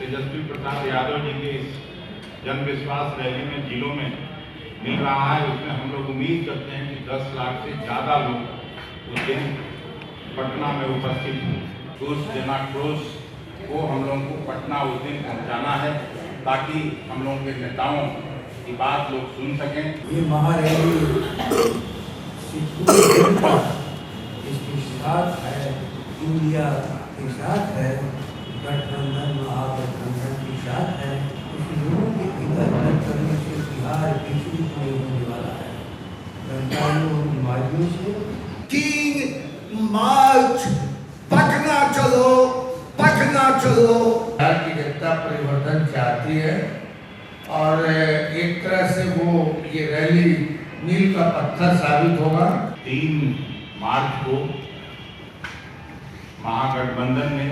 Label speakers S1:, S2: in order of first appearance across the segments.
S1: तेजस्वी प्रसाद यादव जी के इस जन विश्वास रैली में जिलों में मिल रहा है, उसमें हम लोग उम्मीद करते हैं कि 10 लाख से ज़्यादा लोग उस दिन पटना में उपस्थित हों। उस जनाक्रोश को हम लोगों को पटना उस दिन पहुँचाना है ताकि हम लोगों के नेताओं की बात लोग सुन सकें।
S2: ये महारैली इसके साथ है, इंडिया के साथ है, गठबंधन महागठबंधन के साथ है। इस लोगों के इकट्ठा करने से बिहार विचलित नहीं होने वाला है। सरकारों बीमारियों से
S3: 3 मार्च पटना चलो, पटना चलो।
S4: बिहार की जनता परिवर्तन चाहती है और एक तरह से वो ये रैली मील का पत्थर साबित होगा।
S1: 3 मार्च को महागठबंधन ने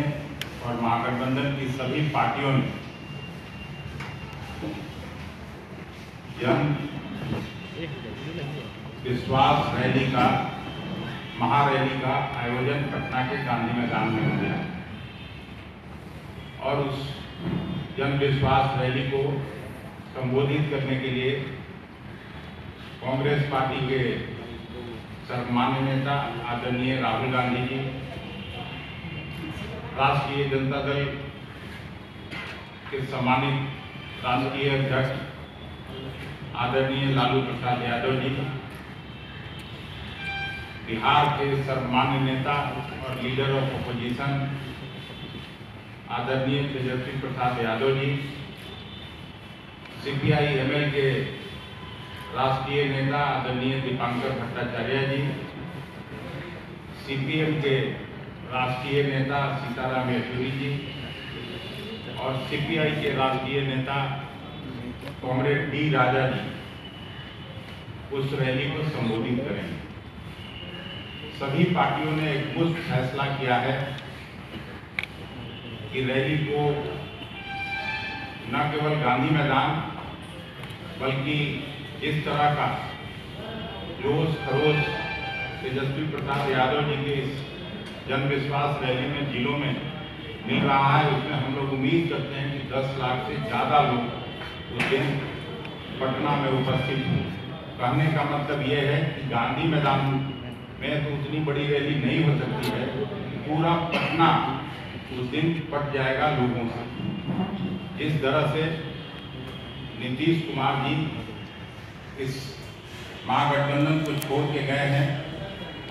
S1: और महागठबंधन की सभी पार्टियों ने जन विश्वास रैली का महारैली का आयोजन पटना के गांधी मैदान में हो गया और उस जन विश्वास रैली को संबोधित करने के लिए कांग्रेस पार्टी के सर्वमान्य नेता आदरणीय राहुल गांधी जी, राष्ट्रीय जनता दल के सम्मानित राष्ट्रीय अध्यक्ष आदरणीय लालू प्रसाद यादव जी, बिहार के सर्वमान्य नेता और लीडर ऑफ अपोजिशन आदरणीय तेजस्वी प्रसाद यादव जी, CPI-ML के राष्ट्रीय नेता आदरणीय दीपांकर भट्टाचार्य जी, CPM के राष्ट्रीय नेता सीताराम येचुरी जी और CPI के राष्ट्रीय नेता कॉमरेड D राजा जी उस रैली को संबोधित करेंगे। सभी पार्टियों ने एक मुश्त फैसला किया है कि रैली को न केवल गांधी मैदान बल्कि इस तरह का जोश खरोश तेजस्वी प्रसाद यादव जी के इस जन विश्वास रैली में जिलों में मिल रहा है, उसमें हम लोग उम्मीद करते हैं कि 10 लाख से ज़्यादा लोग उस दिन पटना में उपस्थित हों। कहने का मतलब ये है कि गांधी मैदान में तो उतनी बड़ी रैली नहीं हो सकती है, पूरा पटना उस दिन पट जाएगा लोगों से। जिस तरह से नीतीश कुमार जी इस महागठबंधन को छोड़ के गए हैं,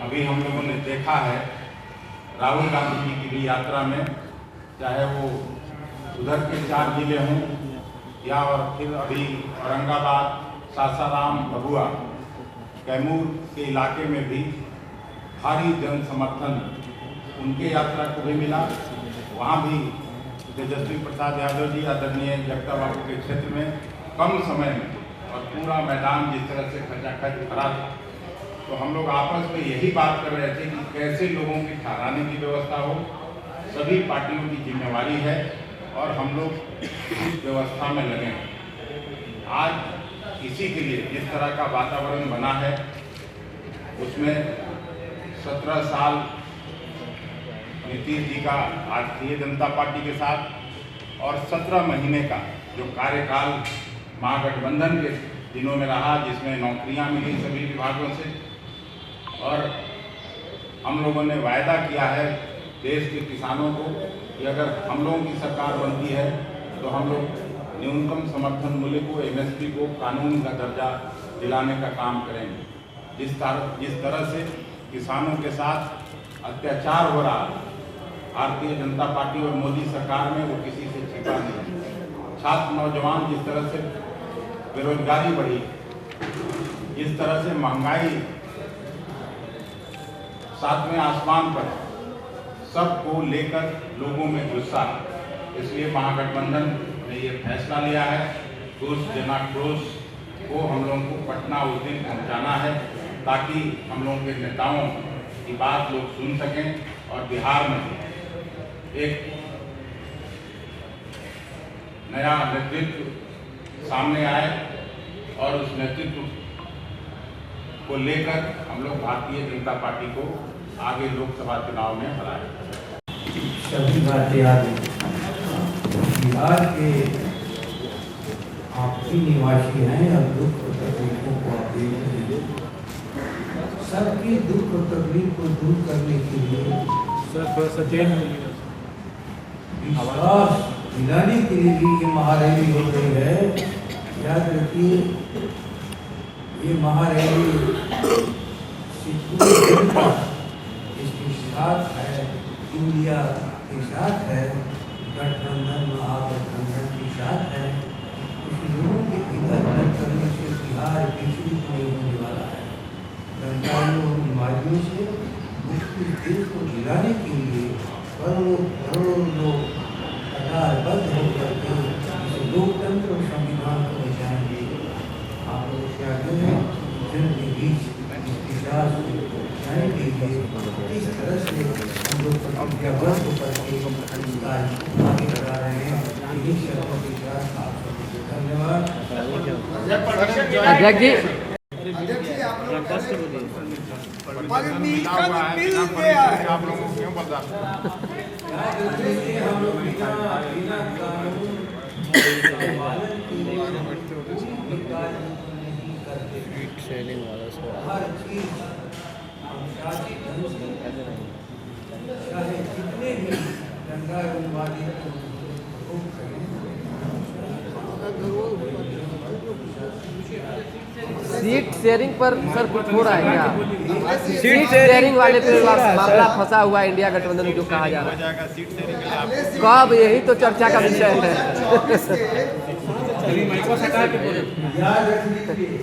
S1: अभी हम लोगों ने देखा है राहुल गांधी जी की भी यात्रा में, चाहे वो उधर के 4 जिले हों या और फिर अभी औरंगाबाद, सासाराम, भभुआ, कैमूर के इलाके में भी भारी जन समर्थन उनके यात्रा को भी मिला। वहाँ भी तेजस्वी प्रसाद यादव जी आदरणीय जगता बाबू के क्षेत्र में कम समय में और पूरा मैदान जिस तरह से खचाखच भरा था, तो हम लोग आपस में यही बात कर रहे थे कि कैसे लोगों की ठहराने की व्यवस्था हो। सभी पार्टियों की जिम्मेवारी है और हम लोग इस व्यवस्था में लगे हैं। आज इसी के लिए जिस तरह का वातावरण बना है उसमें 17 साल नीतीश जी का भारतीय जनता पार्टी के साथ और 17 महीने का जो कार्यकाल महागठबंधन के दिनों में रहा, जिसमें नौकरियां मिली सभी विभागों से, और हम लोगों ने वायदा किया है देश के किसानों को कि अगर हम लोगों की सरकार बनती है तो हम लोग न्यूनतम समर्थन मूल्य को MSP को कानून का दर्जा दिलाने का काम करेंगे। जिस तरह से किसानों के साथ अत्याचार हो रहा है भारतीय जनता पार्टी और मोदी सरकार में, वो किसी से छिपा नहीं है। छात्र नौजवान जिस तरह से बेरोजगारी बढ़ी, जिस तरह से महंगाई 7वें आसमान पर, सबको लेकर लोगों में गुस्सा है। इसलिए महागठबंधन ने ये फैसला लिया है कि उस जनाक्रोश को हम लोगों को पटना उस दिन पहुँचाना है ताकि हम लोगों के नेताओं की बात लोग सुन सकें और बिहार में एक नया नेतृत्व सामने आए और उस नेतृत्व को लेकर हम लोग भारतीय जनता पार्टी को आगे लोकसभा चुनाव में हराएं।
S2: सभी बातें याद बिहार के आपकी निवासी हैं और दुख और तकलीफों को आप देख रहे हैं। सबकी दुख और तकलीफ को दूर करने के लिए विश्वास दिलाने के लिए भी ये महारैली हो रही है। याद रखिए, ये महारैली पूरी जनता इसके साथ है, इंडिया के साथ है, गठबंधन महागठबंधन के साथ है। कुछ लोगों के इधर उधर करने से बिहार विचलित नहीं होने वाला है। सरकारों और बीमारियों से मुश्किल देश को जिलाने के लिए करोड़ों करोड़ों लोग कतारबद्ध होकर के इस लोकतंत्र और संविधान को बचाएंगे। आप लोग से आगे हैं जन के बीच इतिहास को बचाने के लिए इस तरह से हम लोग प्रतिज्ञाबद्ध होकर के कार्य आगे बढ़ा रहे हैं। इन्हीं शर्तों के साथ आप सबको धन्यवाद।
S5: अध्यक्ष जी,
S1: आप लोगों को क्यों बर्दाश्त
S2: याद रखिए, हम लोग बिना कानून नहीं करते। हर चीज हम शांति ढंग से, चाहे जितने भी दंगा उन्मादी
S5: सीट शेयरिंग पर सर कुछ हो रहा है क्या? सीट शेयरिंग वाले पे मामला फंसा हुआ है इंडिया गठबंधन जो कहा जा रहा है, कब? यही तो चर्चा का विषय है।
S2: याद रख लीजिए,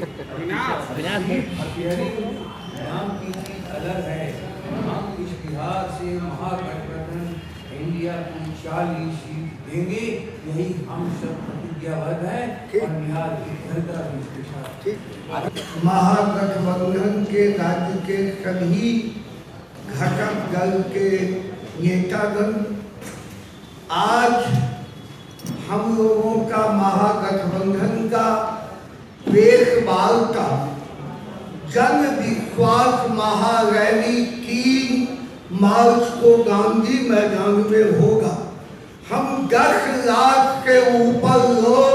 S2: नाम की चीज अलग है। हम इस बिहार से महागठबंधन इंडिया को 40 सीट देंगे, यही हम सब प्रतिज्ञाबद्ध हैं और बिहार की जनता भी इसके साथ।
S3: महागठबंधन के राज्य के सभी घटक दल के नेतागण, आज हम लोगों का महागठबंधन का प्रेस वार्ता जन विश्वास महारैली 3 मार्च को गांधी मैदान में होगा। हम 10 लाख के ऊपर लोग,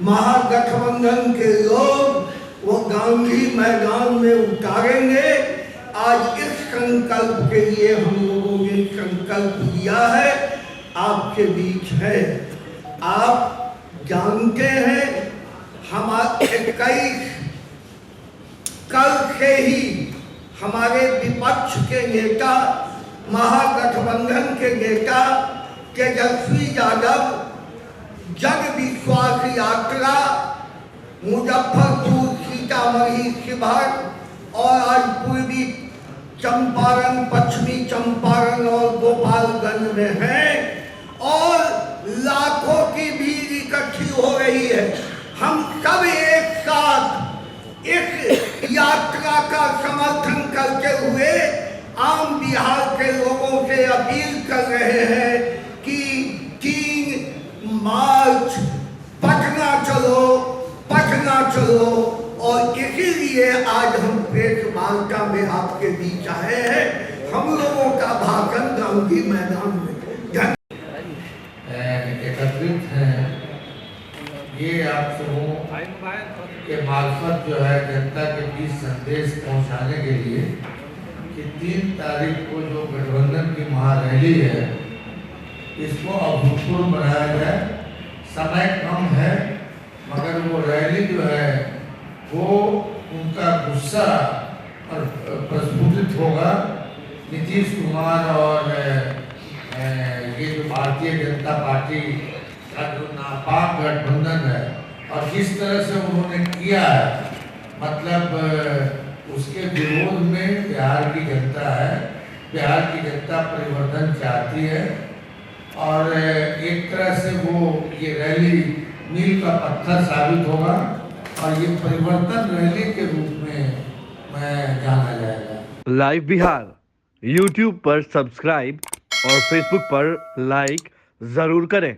S3: महागठबंधन के लोग, वो गांधी मैदान में उतारेंगे। आज इस संकल्प के लिए हम लोगों ने संकल्प लिया है, आपके बीच है। आप जानते हैं, हमारे 21 कल से ही हमारे विपक्ष के नेता, महागठबंधन के नेता तेजस्वी यादव जन विश्वास यात्रा मुजफ्फरपुर, सीतामढ़ी, शिवहर और आज पूर्वी चंपारण, पश्चिमी चंपारण और गोपालगंज में है और लाखों की भीड़ इकट्ठी हो रही है। हम सब एक साथ इस यात्रा का समर्थन करते हुए आम बिहार के लोगों से अपील कर रहे हैं कि 3 मार्च पटना चलो, पटना चलो। और इसीलिए आज हम प्रेस वार्ता में आपके बीच आए हैं। हम लोगों का भाषण गांधी मैदान में
S4: एकत्रित हैं। ये आप सबों के मार्फत जो है जनता के बीच संदेश पहुंचाने के लिए कि 3 तारीख को जो गठबंधन की महारैली है, इसको अभूतपूर्व बनाया जाए। समय कम है, मगर वो रैली जो है वो उनका गुस्सा और प्रस्फुटित होगा। नीतीश कुमार और ये जो भारतीय जनता पार्टी का जो नापाक गठबंधन है और जिस तरह से उन्होंने किया है, मतलब उसके विरोध में बिहार की जनता है। बिहार की जनता परिवर्तन चाहती है और एक तरह से वो ये रैली मील का पत्थर साबित होगा और ये परिवर्तन रैली के रूप में जाना जाएगा।
S6: लाइव बिहार YouTube पर सब्सक्राइब और Facebook पर लाइक जरूर करें।